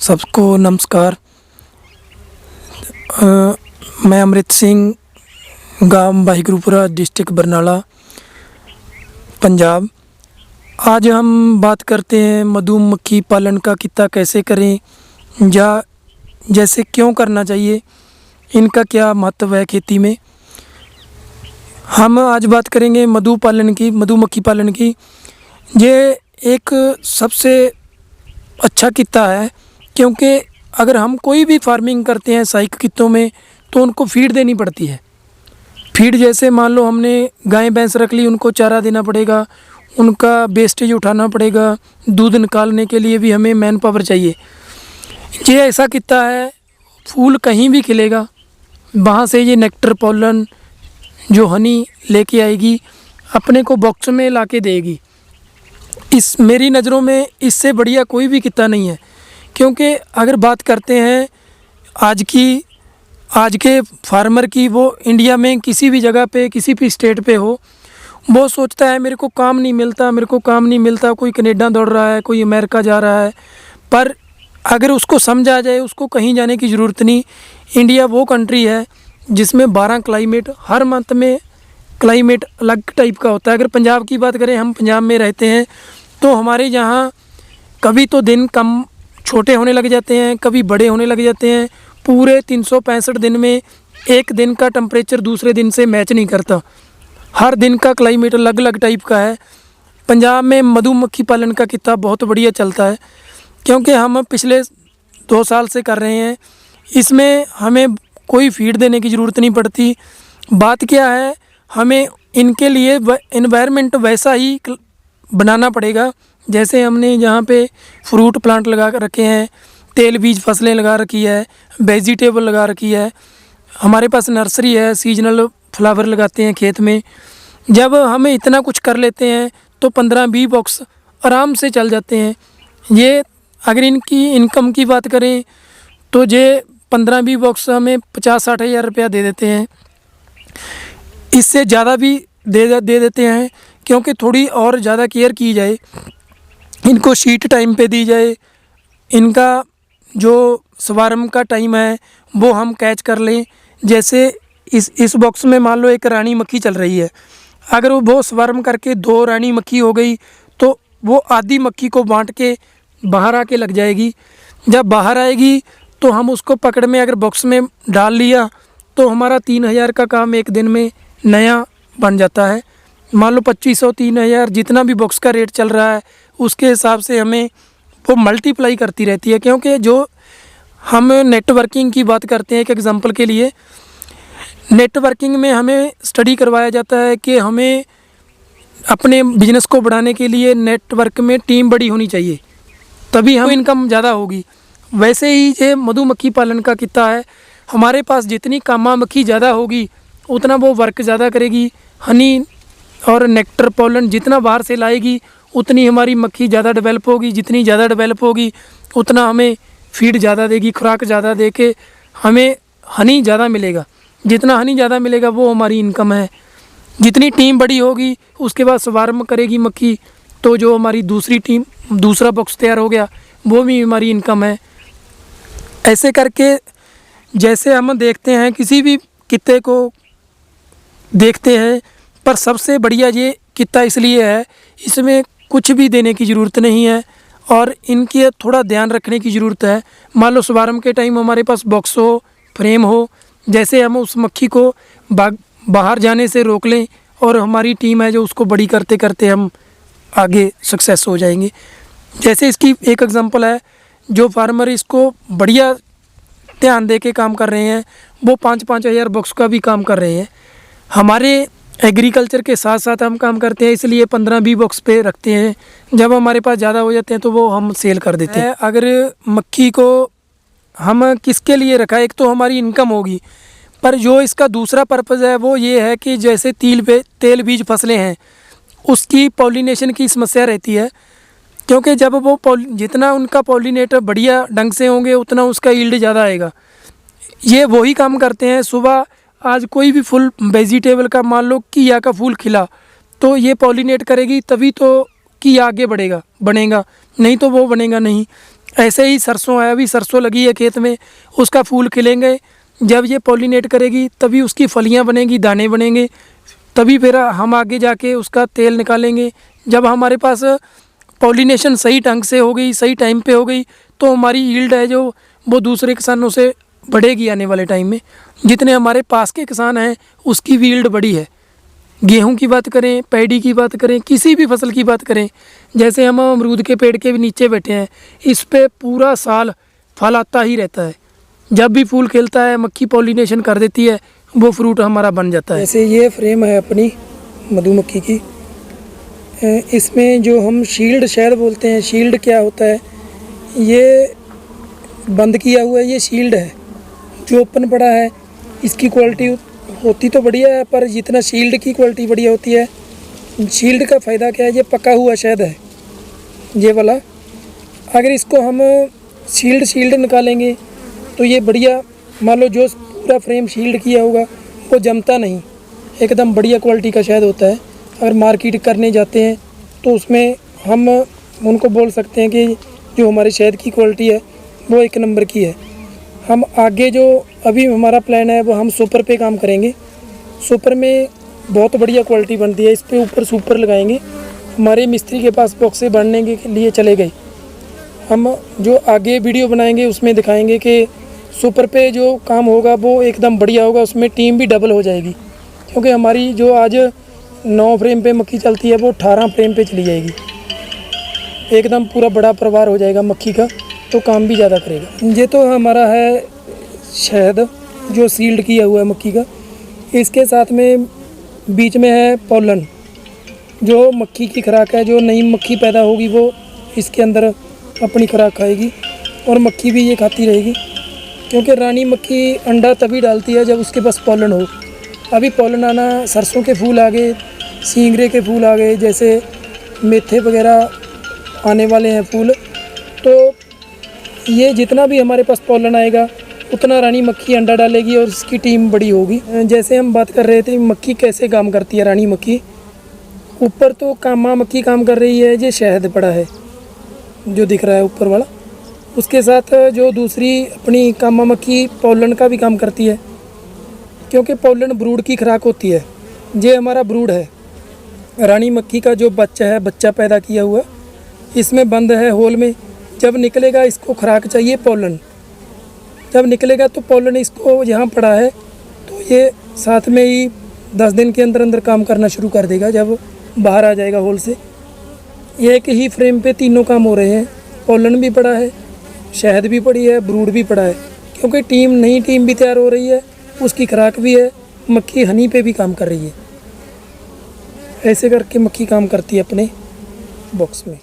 सबको नमस्कार। मैं अमृत सिंह, गांव भाईगुरुपुरा, डिस्ट्रिक्ट बरनाला, पंजाब। आज हम बात करते हैं मधुमक्खी पालन का कितना कैसे करें, या जैसे क्यों करना चाहिए, इनका क्या महत्व है खेती में। हम आज बात करेंगे मधुमक्खी पालन की। ये एक सबसे अच्छा कित्ता है, क्योंकि अगर हम कोई भी फार्मिंग करते हैं सहायक कित्तों में, तो उनको फीड देनी पड़ती है। फीड जैसे मान लो हमने गाय भैंस रख ली, उनको चारा देना पड़ेगा, उनका वेस्टेज उठाना पड़ेगा, दूध निकालने के लिए भी हमें मैन पावर चाहिए। ये ऐसा कित्ता है, फूल कहीं भी खिलेगा, वहाँ से ये नेक्टर पोलन जो हनी लेके आएगी, अपने को बॉक्स में ला के देगी। इस मेरी नज़रों में इससे बढ़िया कोई भी कित्ता नहीं है। क्योंकि अगर बात करते हैं आज के फार्मर की, वो इंडिया में किसी भी जगह पे, किसी भी स्टेट पे हो, वो सोचता है मेरे को काम नहीं मिलता, कोई कनाडा दौड़ रहा है, कोई अमेरिका जा रहा है। पर अगर उसको समझा जाए, उसको कहीं जाने की ज़रूरत नहीं। इंडिया वो कंट्री है जिसमें 12 क्लाइमेट, हर मंथ में क्लाइमेट अलग टाइप का होता है। अगर पंजाब की बात करें, हम पंजाब में रहते हैं, तो हमारे यहाँ कभी तो दिन कम छोटे होने लग जाते हैं, कभी बड़े होने लग जाते हैं। पूरे 365 दिन में एक दिन का टेम्परेचर दूसरे दिन से मैच नहीं करता। हर दिन का क्लाइमेट अलग अलग टाइप का है। पंजाब में मधुमक्खी पालन का कित्ता बहुत बढ़िया चलता है, क्योंकि हम पिछले 2 साल से कर रहे हैं। इसमें हमें कोई फीड देने की ज़रूरत नहीं पड़ती। बात क्या है, हमें इनके लिए एनवायरनमेंट वैसा ही बनाना पड़ेगा। जैसे हमने यहाँ पे फ्रूट प्लांट लगा रखे हैं, तेल बीज फसलें लगा रखी है, वेजिटेबल लगा रखी है, हमारे पास नर्सरी है, सीजनल फ्लावर लगाते हैं खेत में। जब हमें इतना कुछ कर लेते हैं तो 15-20 बॉक्स आराम से चल जाते हैं। ये अगर इनकी इनकम की बात करें तो ये 15-20 बॉक्स हमें 50-60 हज़ार रुपया दे देते हैं। इससे ज़्यादा भी दे देते हैं, क्योंकि थोड़ी और ज़्यादा केयर की जाए, इनको शीट टाइम पे दी जाए, इनका जो स्वार्म का टाइम है वो हम कैच कर लें। जैसे इस बॉक्स में मान लो एक रानी मक्खी चल रही है, अगर वो स्वार्म करके 2 रानी मक्खी हो गई, तो वो आधी मक्खी को बांट के बाहर आके लग जाएगी। जब बाहर आएगी तो हम उसको पकड़ में अगर बॉक्स में डाल लिया, तो हमारा 3000 का काम एक दिन में नया बन जाता है। मान लो 2500-3000 जितना भी बॉक्स का रेट चल रहा है, उसके हिसाब से हमें वो मल्टीप्लाई करती रहती है। क्योंकि जो हम नेटवर्किंग की बात करते हैं, एक एग्जांपल के लिए, नेटवर्किंग में हमें स्टडी करवाया जाता है कि हमें अपने बिजनेस को बढ़ाने के लिए नेटवर्क में टीम बड़ी होनी चाहिए, तभी हम इनकम ज़्यादा होगी। वैसे ही ये मधुमक्खी पालन का कित्ता है, हमारे पास जितनी कामा मक्खी ज़्यादा होगी, उतना वो वर्क ज़्यादा करेगी। हनी और नेक्टर पोलन जितना बाहर से लाएगी, उतनी हमारी मक्खी ज़्यादा डेवलप होगी। जितनी ज़्यादा डेवलप होगी, उतना हमें फीड ज़्यादा देगी, खुराक ज़्यादा दे के हमें हनी ज़्यादा मिलेगा। जितना हनी ज़्यादा मिलेगा वो हमारी इनकम है। जितनी टीम बड़ी होगी, उसके बाद स्वार्म करेगी मक्खी, तो जो हमारी दूसरी टीम, दूसरा बॉक्स तैयार हो गया, वो भी हमारी इनकम है। ऐसे करके जैसे हम देखते हैं, किसी भी कित्ते को देखते हैं, पर सबसे बढ़िया ये कित्ता इसलिए है, इसमें कुछ भी देने की ज़रूरत नहीं है और इनकी थोड़ा ध्यान रखने की ज़रूरत है। मान लो शुभारंभ के टाइम हमारे पास बॉक्स हो, फ्रेम हो, जैसे हम उस मक्खी को बाहर जाने से रोक लें, और हमारी टीम है जो उसको बड़ी करते करते हम आगे सक्सेस हो जाएंगे। जैसे इसकी एक एग्जांपल है, जो फार्मर इसको बढ़िया ध्यान दे के काम कर रहे हैं, वो 5-5 हज़ार बॉक्स का भी काम कर रहे हैं। हमारे एग्रीकल्चर के साथ साथ हम काम करते हैं, इसलिए 15-20 बॉक्स पे रखते हैं। जब हमारे पास ज़्यादा हो जाते हैं तो वो हम सेल कर देते हैं। अगर मक्खी को हम किसके लिए रखा है, एक तो हमारी इनकम होगी, पर जो इसका दूसरा पर्पज़ है वो ये है कि जैसे तेल बीज फसलें हैं, उसकी पॉलिनेशन की समस्या रहती है। क्योंकि जब वो जितना उनका पॉलिनेटर बढ़िया ढंग से होंगे, उतना उसका यील्ड ज़्यादा आएगा। ये वही काम करते हैं। सुबह आज कोई भी फूल वेजिटेबल का, मान लो घिया का फूल खिला, तो ये पॉलिनेट करेगी, तभी तो घिया आगे बनेगा, नहीं तो वो बनेगा नहीं। ऐसे ही सरसों है, अभी सरसों लगी है खेत में, उसका फूल खिलेंगे, जब ये पॉलिनेट करेगी तभी उसकी फलियां बनेंगी, दाने बनेंगे, तभी फिर हम आगे जाके उसका तेल निकालेंगे। जब हमारे पास पॉलिनेशन सही ढंग से हो गई, सही टाइम पे हो गई, तो हमारी यील्ड है जो वो दूसरे किसानों से बढ़ेगी आने वाले टाइम में। जितने हमारे पास के किसान हैं उसकी भी यील्ड बड़ी है। गेहूं की बात करें, पैडी की बात करें, किसी भी फसल की बात करें, जैसे हम अमरूद के पेड़ के भी नीचे बैठे हैं, इस पे पूरा साल फल आता ही रहता है। जब भी फूल खिलता है मक्खी पॉलिनेशन कर देती है, वो फ्रूट हमारा बन जाता है। जैसे ये फ्रेम है अपनी मधुमक्खी की, इसमें जो हम शील्ड शहद बोलते हैं, शील्ड क्या होता है, ये बंद किया हुआ है, ये शील्ड है। जो ओपन पड़ा है इसकी क्वालिटी होती तो बढ़िया है, पर जितना शील्ड की क्वालिटी बढ़िया होती है। शील्ड का फ़ायदा क्या है, ये पका हुआ शहद है ये वाला। अगर इसको हम शील्ड निकालेंगे तो ये बढ़िया, मान लो जो पूरा फ्रेम शील्ड किया होगा वो जमता नहीं, एकदम बढ़िया क्वालिटी का शहद होता है। अगर मार्केट करने जाते हैं तो उसमें हम उनको बोल सकते हैं कि जो हमारे शहद की क्वालिटी है वो एक नंबर की है। हम आगे जो अभी हमारा प्लान है वो हम सुपर पे काम करेंगे। सुपर में बहुत बढ़िया क्वालिटी बनती है, इस पे ऊपर सुपर लगाएंगे। हमारे मिस्त्री के पास बॉक्से भरने के लिए चले गए, हम जो आगे वीडियो बनाएंगे उसमें दिखाएंगे कि सुपर पे जो काम होगा वो एकदम बढ़िया होगा, उसमें टीम भी डबल हो जाएगी। क्योंकि हमारी जो आज 9 फ्रेम पे मक्खी चलती है वो 18 फ्रेम पे चली जाएगी, एकदम पूरा बड़ा परिवार हो जाएगा मक्खी का, तो काम भी ज़्यादा करेगा। ये तो हमारा है शहद जो सील्ड किया हुआ है मक्खी का। इसके साथ में बीच में है पोलन, जो मक्खी की खुराक है। जो नई मक्खी पैदा होगी वो इसके अंदर अपनी खुराक खाएगी और मक्खी भी ये खाती रहेगी। क्योंकि रानी मक्खी अंडा तभी डालती है जब उसके पास पोलन हो। अभी पोलन आना, सरसों के फूल आ गए, सींगरे के फूल आ गए, जैसे मेथे वगैरह आने वाले हैं फूल, तो ये जितना भी हमारे पास पोलन आएगा उतना रानी मक्खी अंडा डालेगी और इसकी टीम बड़ी होगी। जैसे हम बात कर रहे थे मक्खी कैसे काम करती है, रानी मक्खी ऊपर तो कामा मक्खी काम कर रही है, ये शहद पड़ा है जो दिख रहा है ऊपर वाला। उसके साथ जो दूसरी अपनी कामा मक्खी पोलन का भी काम करती है, क्योंकि पोलन ब्रूड की खुराक होती है। ये हमारा ब्रूड है, रानी मक्खी का जो बच्चा है, बच्चा पैदा किया हुआ इसमें बंद है होल में। जब निकलेगा इसको खुराक चाहिए पोलन, जब निकलेगा तो पोलन इसको यहाँ पड़ा है, तो ये साथ में ही 10 दिन के अंदर अंदर काम करना शुरू कर देगा जब बाहर आ जाएगा होल से। एक ही फ्रेम पे तीनों काम हो रहे हैं, पोलन भी पड़ा है, शहद भी पड़ी है, ब्रूड भी पड़ा है। क्योंकि नई टीम भी तैयार हो रही है, उसकी खुराक भी है, मक्खी हनी पे भी काम कर रही है। ऐसे करके मक्खी काम करती है अपने बॉक्स में।